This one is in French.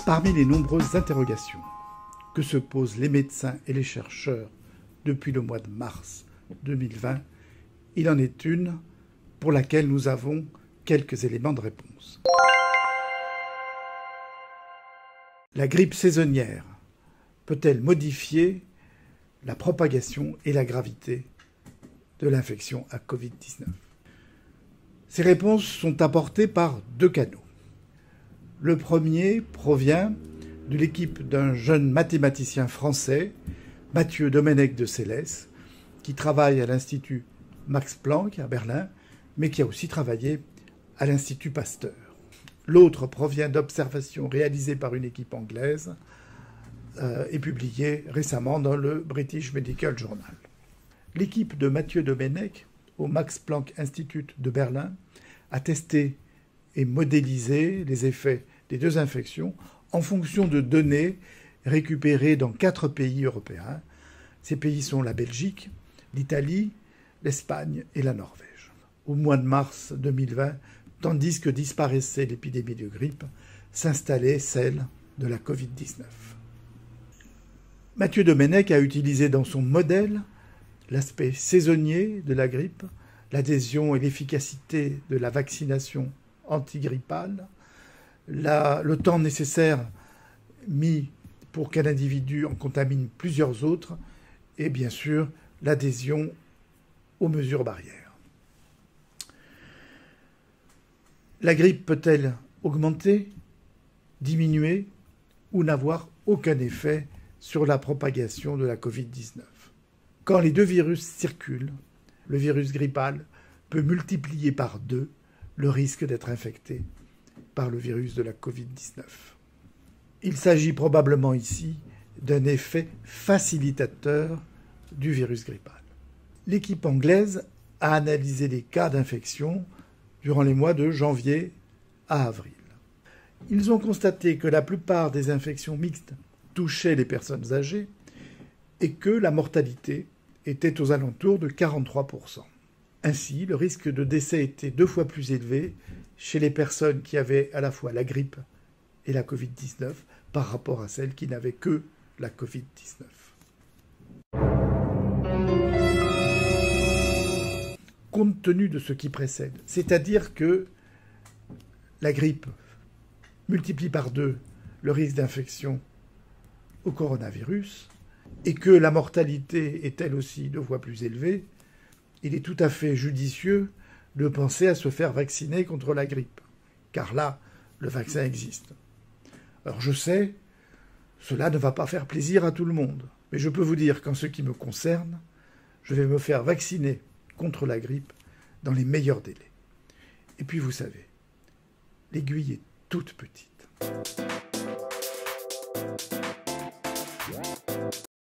Parmi les nombreuses interrogations que se posent les médecins et les chercheurs depuis le mois de mars 2020, il en est une pour laquelle nous avons quelques éléments de réponse. La grippe saisonnière peut-elle modifier la propagation et la gravité de l'infection à Covid-19 ? Ces réponses sont apportées par deux canaux. Le premier provient de l'équipe d'un jeune mathématicien français, Mathieu Domenech de Sélès, qui travaille à l'Institut Max Planck à Berlin, mais qui a aussi travaillé à l'Institut Pasteur. L'autre provient d'observations réalisées par une équipe anglaise et publiées récemment dans le British Medical Journal. L'équipe de Mathieu Domenech au Max Planck Institute de Berlin a testé et modélisé les effets des deux infections en fonction de données récupérées dans 4 pays européens. Ces pays sont la Belgique, l'Italie, l'Espagne et la Norvège. Au mois de mars 2020, tandis que disparaissait l'épidémie de grippe, s'installait celle de la Covid-19. Mathieu Domenech a utilisé dans son modèle l'aspect saisonnier de la grippe, l'adhésion et l'efficacité de la vaccination antigrippale, le temps nécessaire mis pour qu'un individu en contamine plusieurs autres, et bien sûr l'adhésion aux mesures barrières. La grippe peut-elle augmenter, diminuer ou n'avoir aucun effet sur la propagation de la Covid-19 ? Quand les deux virus circulent, le virus grippal peut multiplier par 2 le risque d'être infecté par le virus de la Covid-19. Il s'agit probablement ici d'un effet facilitateur du virus grippal. L'équipe anglaise a analysé les cas d'infection durant les mois de janvier à avril. Ils ont constaté que la plupart des infections mixtes touchaient les personnes âgées et que la mortalité était aux alentours de 43%. Ainsi, le risque de décès était 2 fois plus élevé chez les personnes qui avaient à la fois la grippe et la Covid-19 par rapport à celles qui n'avaient que la Covid-19. Compte tenu de ce qui précède, c'est-à-dire que la grippe multiplie par 2 le risque d'infection au coronavirus et que la mortalité est elle aussi 2 fois plus élevée, il est tout à fait judicieux de penser à se faire vacciner contre la grippe, car là, le vaccin existe. Alors je sais, cela ne va pas faire plaisir à tout le monde, mais je peux vous dire qu'en ce qui me concerne, je vais me faire vacciner contre la grippe dans les meilleurs délais. Et puis vous savez, l'aiguille est toute petite.